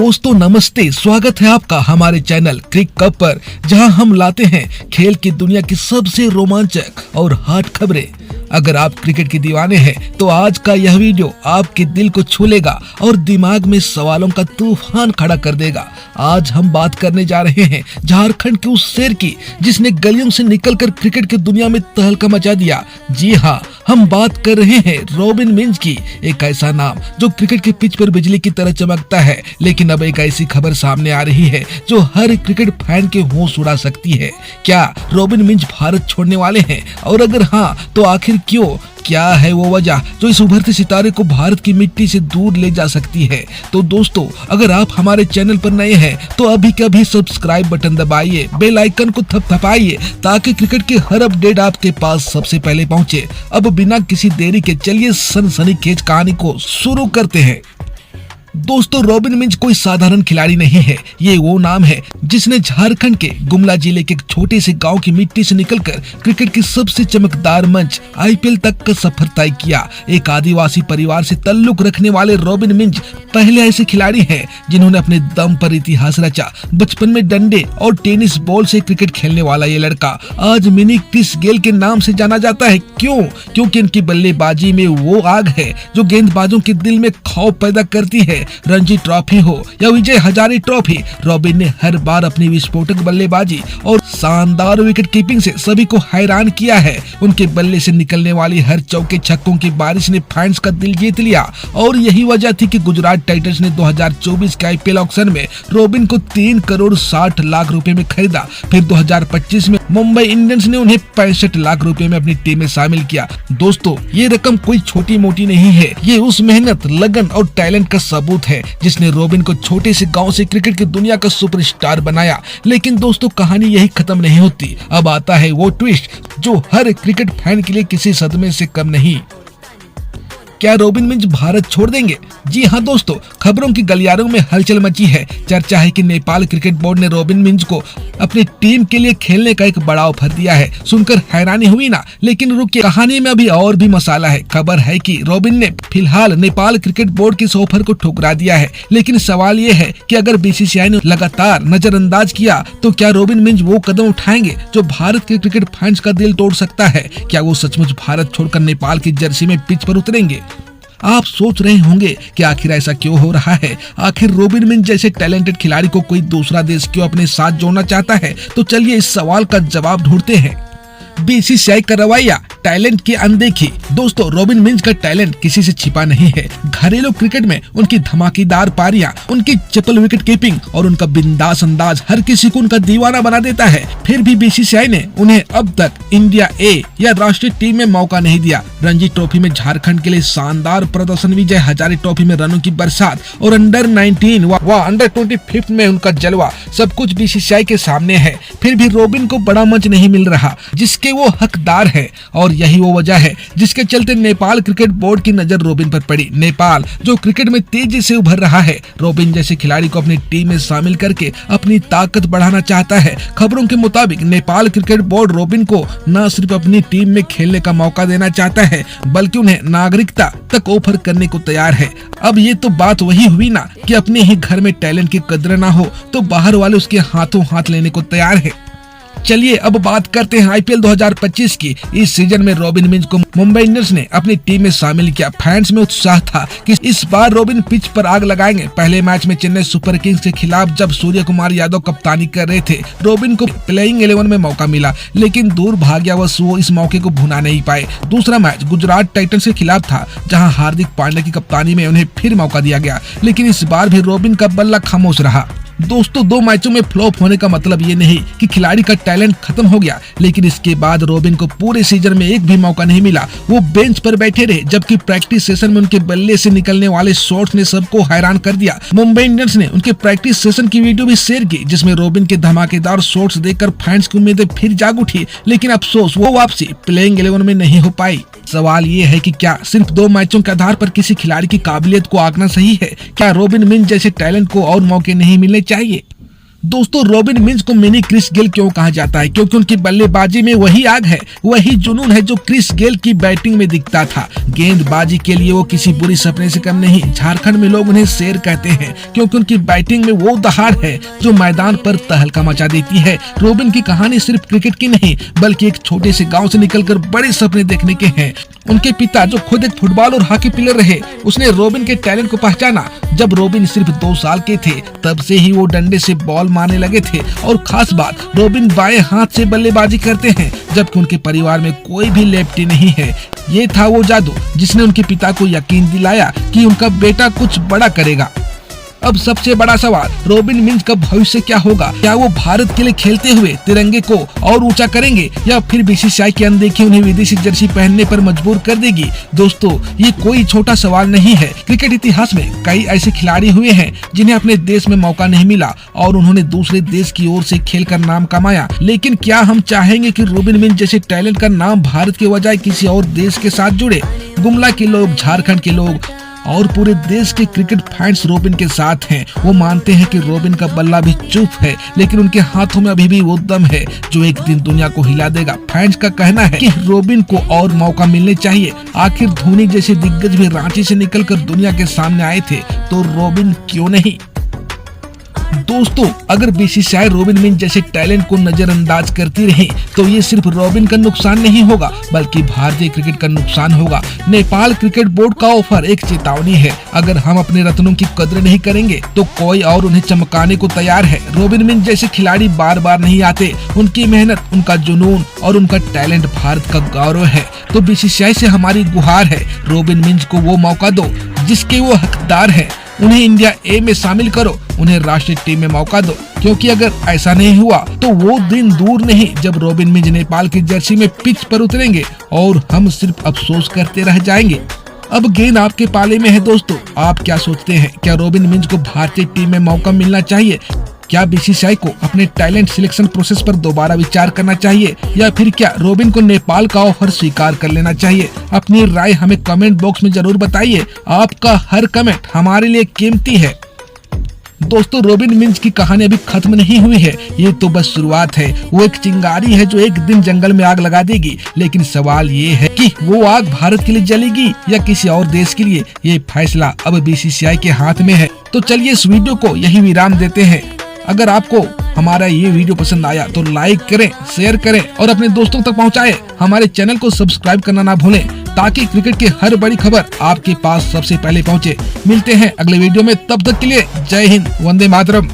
दोस्तों नमस्ते, स्वागत है आपका हमारे चैनल क्रिक कप पर, जहां हम लाते हैं खेल की दुनिया की सबसे रोमांचक और हॉट खबरें। अगर आप क्रिकेट के दीवाने हैं तो आज का यह वीडियो आपके दिल को छू लेगा और दिमाग में सवालों का तूफान खड़ा कर देगा। आज हम बात करने जा रहे हैं झारखंड के उस शेर की जिसने गलियों से निकलकर क्रिकेट की दुनिया में तहलका मचा दिया। जी हाँ, हम बात कर रहे हैं रॉबिन मिंज की, एक ऐसा नाम जो क्रिकेट के पिच पर बिजली की तरह चमकता है। लेकिन अब एक ऐसी खबर सामने आ रही है जो हर क्रिकेट फैन के होश उड़ा सकती है। क्या रॉबिन मिंज भारत छोड़ने वाले हैं? और अगर हाँ तो आखिर क्यों? क्या है वो वजह जो इस उभरते सितारे को भारत की मिट्टी से दूर ले जा सकती है? तो दोस्तों, अगर आप हमारे चैनल पर नए हैं तो अभी के अभी सब्सक्राइब बटन दबाइए, बेल आइकन को थपथपाइए ताकि क्रिकेट की हर अपडेट आपके पास सबसे पहले पहुंचे। अब बिना किसी देरी के चलिए सनसनीखेज कहानी को शुरू करते हैं। दोस्तों, रॉबिन मिंज कोई साधारण खिलाड़ी नहीं है। ये वो नाम है जिसने झारखंड के गुमला जिले के एक छोटे से गांव की मिट्टी से निकलकर क्रिकेट की सबसे चमकदार मंच आईपीएल तक का सफर तय किया। एक आदिवासी परिवार से ताल्लुक रखने वाले रॉबिन मिंज पहले ऐसे खिलाड़ी हैं जिन्होंने अपने दम पर इतिहास रचा। बचपन में डंडे और टेनिस बॉल से क्रिकेट खेलने वाला ये लड़का आज मिनी क्रिस गेल के नाम से जाना जाता है। क्यों? क्योंकि इनकी बल्लेबाजी में वो आग है जो गेंदबाजों के दिल में खौफ पैदा करती है। रणजी ट्रॉफी हो या विजय हजारे ट्रॉफी, रॉबिन ने हर बार अपनी विस्फोटक बल्लेबाजी और शानदार विकेट कीपिंग से सभी को हैरान किया है। उनके बल्ले से निकलने वाली हर चौके छक्कों की बारिश ने फैंस का दिल जीत लिया और यही वजह थी कि गुजरात टाइटंस ने 2024 के आईपीएल ऑक्शन में रॉबिन को 3 करोड़ 60 लाख रुपए में खरीदा। फिर 2025 में मुंबई इंडियंस ने उन्हें 65 लाख रुपए में अपनी टीम में शामिल किया। दोस्तों, ये रकम कोई छोटी मोटी नहीं है। ये उस मेहनत, लगन और टैलेंट का सबूत है जिसने रॉबिन को छोटे से गांव से क्रिकेट की दुनिया का सुपरस्टार बनाया। लेकिन दोस्तों, कहानी यही खत्म नहीं होती। अब आता है वो ट्विस्ट जो हर क्रिकेट फैन के लिए किसी सदमे से कम नहीं। क्या रॉबिन मिंज भारत छोड़ देंगे? जी हाँ दोस्तों, खबरों की गलियारों में हलचल मची है। चर्चा है कि नेपाल क्रिकेट बोर्ड ने रॉबिन मिंज को अपनी टीम के लिए खेलने का एक बड़ा ऑफर दिया है। सुनकर हैरानी हुई ना? लेकिन रुकिए, कहानी में अभी और भी मसाला है। खबर है कि रॉबिन ने फिलहाल नेपाल क्रिकेट बोर्ड के इस ऑफर को ठुकरा दिया है। लेकिन सवाल ये है कि अगर बीसीसीआई ने लगातार नजरअंदाज किया तो क्या रॉबिन मिंज वो कदम उठाएंगे जो भारत के क्रिकेट फैंस का दिल तोड़ सकता है? क्या वो सचमुच भारत छोड़कर नेपाल की जर्सी में पिच पर उतरेंगे? आप सोच रहे होंगे कि आखिर ऐसा क्यों हो रहा है? आखिर रॉबिन मिंज जैसे टैलेंटेड खिलाड़ी को कोई दूसरा देश क्यों अपने साथ जोड़ना चाहता है? तो चलिए इस सवाल का जवाब ढूंढते हैं। बीसीसीआई का रवैया, टैलेंट की अनदेखी। दोस्तों, रॉबिन मिंज का टैलेंट किसी से छिपा नहीं है। घरेलू क्रिकेट में उनकी धमाकेदार पारियां, उनकी चपल विकेट कीपिंग और उनका बिंदास अंदाज हर किसी को उनका दीवाना बना देता है। फिर भी बीसीसीआई ने उन्हें अब तक इंडिया ए या राष्ट्रीय टीम में मौका नहीं दिया। रणजी ट्रॉफी में झारखंड के लिए शानदार प्रदर्शन, विजय हजारे ट्रॉफी में रनों की बरसात और अंडर 19 व अंडर 25 में उनका जलवा, सब कुछ बीसीसीआई के सामने है। फिर भी रॉबिन को बड़ा मंच नहीं मिल रहा जिसके वो हकदार है और यही वो वजह है जिसके चलते नेपाल क्रिकेट बोर्ड की नजर रॉबिन पर पड़ी। नेपाल जो क्रिकेट में तेजी से उभर रहा है, रॉबिन जैसे खिलाड़ी को अपनी टीम में शामिल करके अपनी ताकत बढ़ाना चाहता है। खबरों के मुताबिक नेपाल क्रिकेट बोर्ड रॉबिन को न सिर्फ अपनी टीम में खेलने का मौका देना चाहता है बल्कि उन्हें नागरिकता तक ऑफर करने को तैयार है। अब ये तो बात वही हुई ना कि अपने ही घर में टैलेंट की कदर ना हो तो बाहर वाले उसके हाथों हाथ लेने को तैयार है। चलिए अब बात करते हैं आईपीएल 2025 की। इस सीजन में रॉबिन मिंज को मुंबई इंडियंस ने अपनी टीम में शामिल किया। फैंस में उत्साह था कि इस बार रॉबिन पिच पर आग लगाएंगे। पहले मैच में चेन्नई सुपर किंग्स के खिलाफ जब सूर्य कुमार यादव कप्तानी कर रहे थे, रॉबिन को प्लेइंग 11 में मौका मिला, लेकिन दुर्भाग्यवश वो इस मौके को भुना नहीं पाए। दूसरा मैच गुजरात टाइटंस के खिलाफ था जहाँ हार्दिक पांड्या की कप्तानी में उन्हें फिर मौका दिया गया, लेकिन इस बार भी रॉबिन का बल्ला खामोश रहा। दोस्तों, 2 मैचों में फ्लॉप होने का मतलब ये नहीं कि खिलाड़ी का टैलेंट खत्म हो गया, लेकिन इसके बाद रॉबिन को पूरे सीजन में एक भी मौका नहीं मिला। वो बेंच पर बैठे रहे जबकि प्रैक्टिस सेशन में उनके बल्ले से निकलने वाले शॉट्स ने सबको हैरान कर दिया। मुंबई इंडियंस ने उनके प्रैक्टिस सेशन की वीडियो भी शेयर की जिसमें रॉबिन के धमाकेदार शॉट्स देखकर फैंस की उम्मीदें फिर जाग उठी, लेकिन अफसोस वो वापसी प्लेइंग 11 में नहीं हो पाई। सवाल ये है कि क्या सिर्फ 2 मैचों के आधार पर किसी खिलाड़ी की काबिलियत को आंकना सही है? क्या रॉबिन मिंज जैसे टैलेंट को और मौके नहीं मिलने चाहिए? दोस्तों, रॉबिन मिंज को मिनी क्रिस गेल क्यों कहा जाता है? क्योंकि उनकी बल्लेबाजी में वही आग है, वही जुनून है जो क्रिस गेल की बैटिंग में दिखता था। गेंदबाजी के लिए वो किसी बुरी सपने से कम नहीं। झारखंड में लोग उन्हें शेर कहते हैं क्योंकि उनकी बैटिंग में वो दहाड़ है जो मैदान पर तहलका मचा देती है। रॉबिन की कहानी सिर्फ क्रिकेट की नहीं बल्कि एक छोटे से गाँव से निकलकर बड़े सपने देखने के हैं। उनके पिता जो खुद एक फुटबॉल और हॉकी प्लेयर रहे, उसने रॉबिन के टैलेंट को पहचाना। जब रॉबिन सिर्फ 2 साल के थे तब से ही वो डंडे से बॉल मारने लगे थे। और खास बात, रॉबिन बाएं हाथ से बल्लेबाजी करते हैं जबकि उनके परिवार में कोई भी लेफ्टी नहीं है। ये था वो जादू जिसने उनके पिता को यकीन दिलाया कि उनका बेटा कुछ बड़ा करेगा। अब सबसे बड़ा सवाल, रॉबिन मिंज का भविष्य क्या होगा? क्या वो भारत के लिए खेलते हुए तिरंगे को और ऊंचा करेंगे या फिर बीसीसीआई की अनदेखी उन्हें विदेशी जर्सी पहनने पर मजबूर कर देगी? दोस्तों, ये कोई छोटा सवाल नहीं है। क्रिकेट इतिहास में कई ऐसे खिलाड़ी हुए हैं जिन्हें अपने देश में मौका नहीं मिला और उन्होंने दूसरे देश की ओर से खेलकर नाम कमाया। लेकिन क्या हम चाहेंगे कि रॉबिन मिंज जैसे टैलेंट का नाम भारत के बजाय किसी और देश के साथ जुड़े? गुमला के लोग, झारखंड के लोग और पूरे देश के क्रिकेट फैंस रॉबिन के साथ हैं। वो मानते हैं कि रॉबिन का बल्ला भी चुप है लेकिन उनके हाथों में अभी भी वो दम है जो एक दिन दुनिया को हिला देगा। फैंस का कहना है कि रॉबिन को और मौका मिलने चाहिए। आखिर धोनी जैसे दिग्गज भी रांची से निकलकर दुनिया के सामने आए थे, तो रॉबिन क्यों नहीं? दोस्तों, अगर बीसीसीआई रॉबिन मिंज जैसे टैलेंट को नजरअंदाज करती रही तो ये सिर्फ रॉबिन का नुकसान नहीं होगा बल्कि भारतीय क्रिकेट का नुकसान होगा। नेपाल क्रिकेट बोर्ड का ऑफर एक चेतावनी है। अगर हम अपने रत्नों की कदर नहीं करेंगे तो कोई और उन्हें चमकाने को तैयार है। रॉबिन मिंज जैसे खिलाड़ी बार बार नहीं आते। उनकी मेहनत, उनका जुनून और उनका टैलेंट भारत का गौरव है। तो बीसीसीआई से हमारी गुहार है, रॉबिन मिंज को वो मौका दो जिसके वो हकदार है। उन्हें इंडिया ए में शामिल करो, उन्हें राष्ट्रीय टीम में मौका दो, क्योंकि अगर ऐसा नहीं हुआ तो वो दिन दूर नहीं जब रॉबिन मिंज नेपाल की जर्सी में पिच पर उतरेंगे और हम सिर्फ अफसोस करते रह जाएंगे। अब गेंद आपके पाले में है। दोस्तों, आप क्या सोचते हैं? क्या रॉबिन मिंज को भारतीय टीम में मौका मिलना चाहिए? क्या बीसीसीआई को अपने टैलेंट सिलेक्शन प्रोसेस पर दोबारा विचार करना चाहिए या फिर क्या रॉबिन को नेपाल का ऑफर स्वीकार कर लेना चाहिए? अपनी राय हमें कमेंट बॉक्स में जरूर बताइए। आपका हर कमेंट हमारे लिए कीमती है। दोस्तों, रॉबिन मिंज की कहानी अभी खत्म नहीं हुई है, ये तो बस शुरुआत है। वो एक चिंगारी है जो एक दिन जंगल में आग लगा देगी। लेकिन सवाल ये है कि वो आग भारत के लिए जलेगी या किसी और देश के लिए? ये फैसला अब बीसीसीआई के हाथ में है। तो चलिए इस वीडियो को यही विराम देते हैं। अगर आपको हमारा ये वीडियो पसंद आया तो लाइक करें, शेयर करें और अपने दोस्तों तक पहुंचाएं। हमारे चैनल को सब्सक्राइब करना ना भूलें ताकि क्रिकेट की हर बड़ी खबर आपके पास सबसे पहले पहुंचे। मिलते हैं अगले वीडियो में, तब तक के लिए जय हिंद, वंदे मातरम।